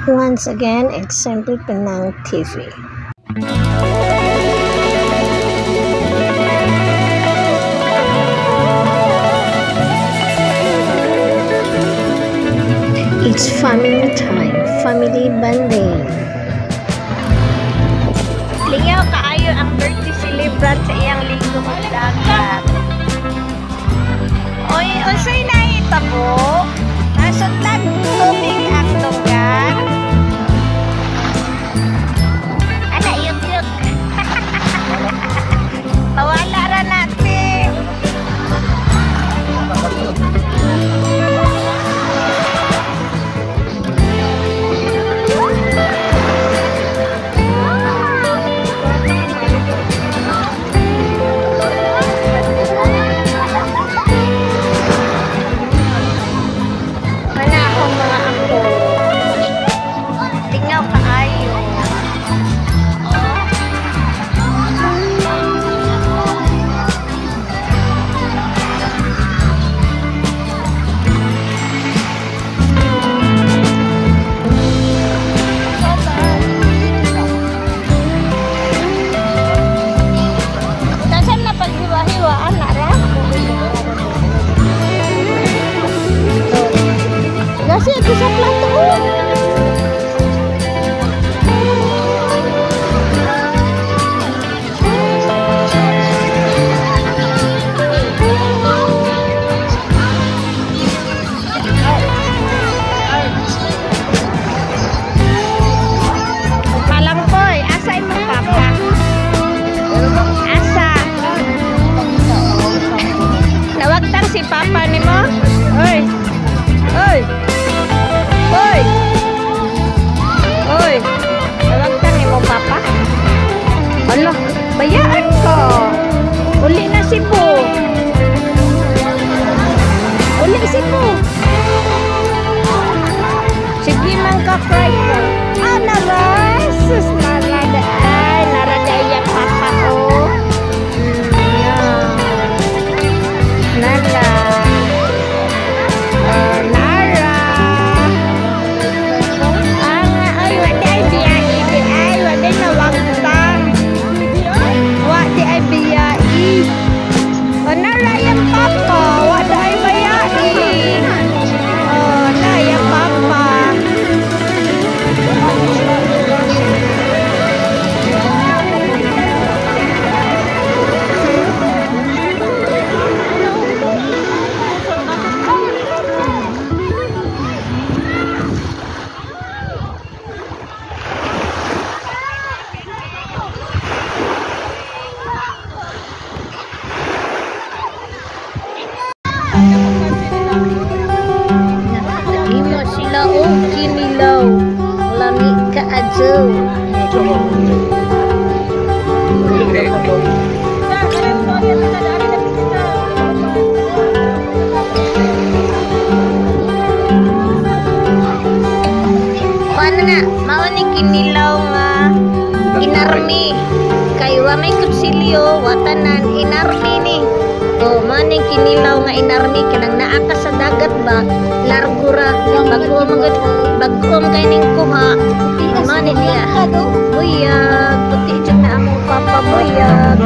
Once again, it's Simple Penang TV. It's family time, family bonding. Lingaw kaayo ang birthday celebrant sa iyang linggo ng dagat. Oy, unsay nahitabo? Nasudlan tubig ang lunggan. Ana, yuk-yuk. Pawala ra natin. Kasi ito sa plato. Malangkoy, asa imong papa? Asa? Nawagtang si papa nimo? Oy. Oy. Oy! Oy! Tawagtan ni mo, papa. Ano? Bayaan ko. Uli na si Po. Uli si Po. Sige man ka, cry ko. Ah, naray! Sus, narada. Ay, narada yung papa ko. Nala. Imo sila o kinilaw. Lami ka adyo. Paano na? Mauning kinilaw nga inarmi. Kay wa may kutsilyo, watanan inarmi ni. O, maning kinilaw nga inarmi kanang naa ka sa dagat ba, largura, bagom kay ning kuha, maning niya. Buyag, puti dyan na among papa, buyag.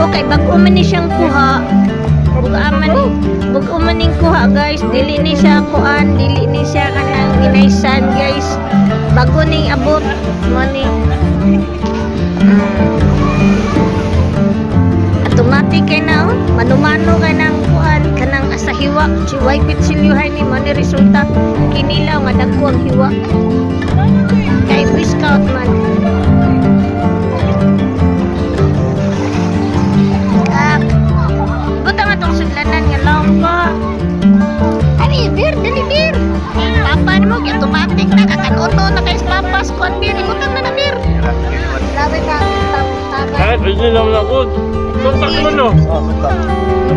Okay, bagom man ni siyang kuha. Bagom man ning kuha, guys. Dili ni siya kuan, dili ni siya kanang inaysan, guys. Bago ning abot, money. Automatic kay na, manumano kay nang kuan kanang asahiwa, chiway pitsilyuhay ni money resulta kinilaw nga dagko ang hiwa. Kay discount man. Buta nga tong sudlanan nga longko. Ani bir, dali bir. Papa mo automatic na kakanoto na kay papas kuan bir, ibutang na bir. Labi ka kahit hindi lang lagod. Suntak mo no?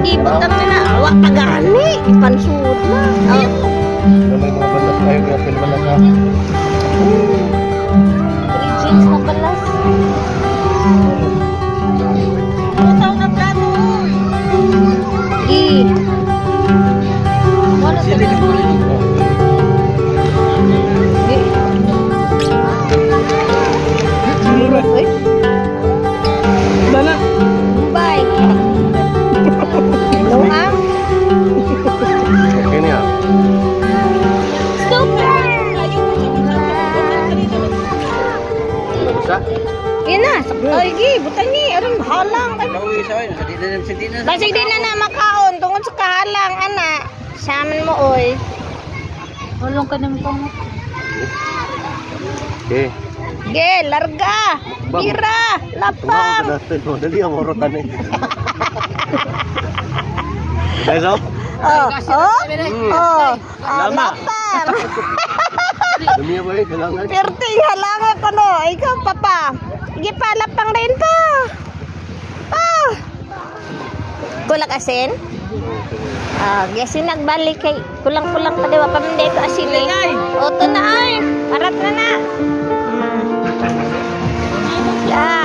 Ibutang na awak pagani. Pansud na. May mga balas tayo, kapil balas ha. 3 jeans na balas. Ano tao na plano? Sili ka tuloy mo. Dala. Bye. Hello, ma'am. Okay niya. Super! Isa? Yan na. Ay, gi. Butan ni. Aron, halang. Bawi sa akin. Sa di na. Basta di na makaon. Tungkol sa kahalang, anak. Saman mo, oy. Hulong ka naman pang. Okay. Ge, larga. Gira. Lapang. Dali ang morotan eh. Guys, Oh. Lama. Lapang. Dumi ba eh, kailangan. Perting halangan ko no. Ikaw, papa. Sige pa, lapang rin pa. Ah. Kulang asin? Kasi nagbalik kay kulang-kulang pa diwa pa man dito asin eh. O, to na ay. Parat na na. Ya.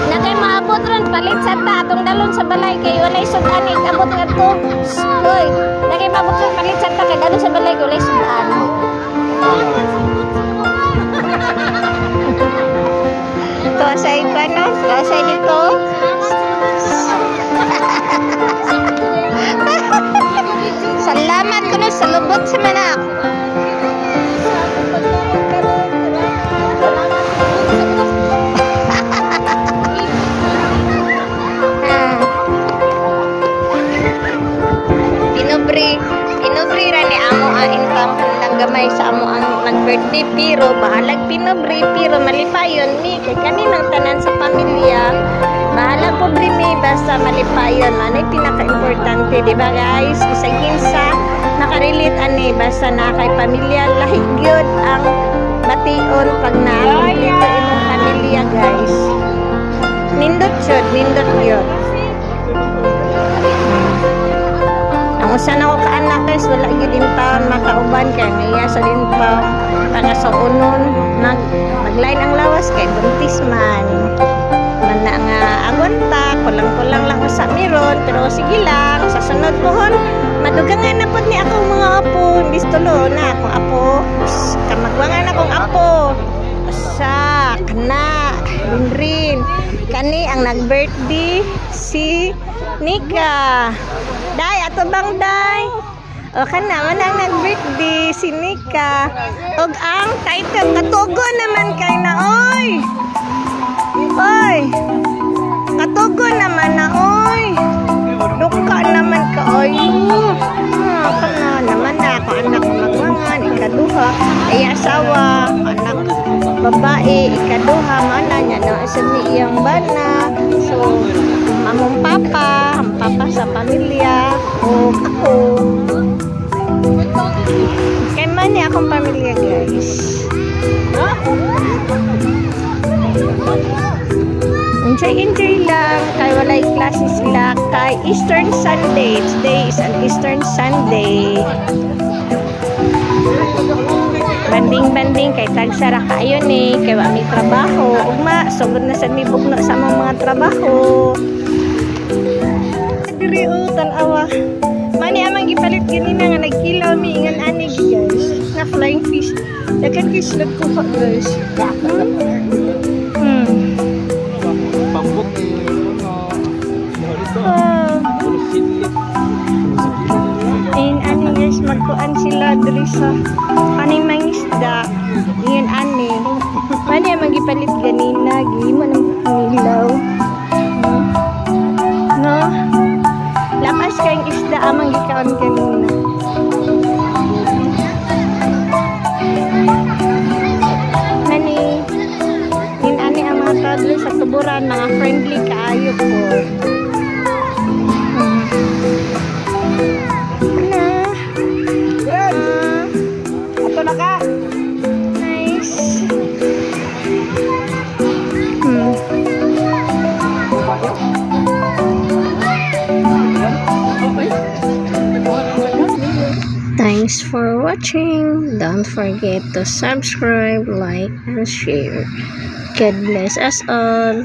Nakay maabot ron palit sa ta atong dalon sa balay kay walay sudan abot ngadto. Hoy, nakay maabot ron palit sa ta kay dalon sa balay kay walay sudan. Ito sa iba no? Sa dito. Salamat ko na sa lubot sa manak. Pinobri ra ni amo ang income nang gamay sa amo ang nag-birthday pero bahalag pinobri pero malipayon mi kay kami nang tanan sa pamilya. Bahala po mi basta malipayon man ay pinaka-importante, di ba guys? Isang kinsa nakarelate ani basta na kay pamilya lahi gyud ang bation pag na-complete imong pamilya guys. Nindot gyud. Ang usa na ko kaanak guys wala gyud in taon makauban kay niya sa din pa para sa unon maglain ang lawas kay buntis man. Mana nga agonta kulang-kulang lang ko sa miron pero sige lang sa sunod pohon madugangan na pod ni akong mga apo bistulo na akong apo kamagwangan akong apo sa kana rin kani ang nag-birthday si Nika. Day, ato bang day? O kana man ang nag-birthday si Nika. Og ang title katugo naman kay na oy. Oy. Katugo naman na oy. Duka naman ka oy. Kana naman na ako anak magwangan ikaduha ay asawa anak babae ikaduha mana nya no sa iyang bana. So among papa, ang papa sa pamilya, o ako. Kaya man niya akong pamilya, guys. Enjoy lang. Kaya walay klase sila. Kay Eastern Sunday. Today is an Eastern Sunday. Banding-banding kay tagsara kayo ni. Kaya may trabaho. Ugma, sugod na sa mibugno sa mga trabaho. Diri tanawa mani amang gipalit ganina nga nagkilaw mi ingan ani guys na flying fish dagan fish nagkuha guys Pambok in ani guys magkuan sila diri sa kaning mangisda ingan ani mani amang gipalit ganina gihimo nang kilaw no lapas kayong isda amang gikaon kanina. Nani, ani ang mga toddler sa tuburan, mga friendly kaayo po. Ato na ka. Nice. Thanks for watching. Don't forget to subscribe, like, and share. God bless us all.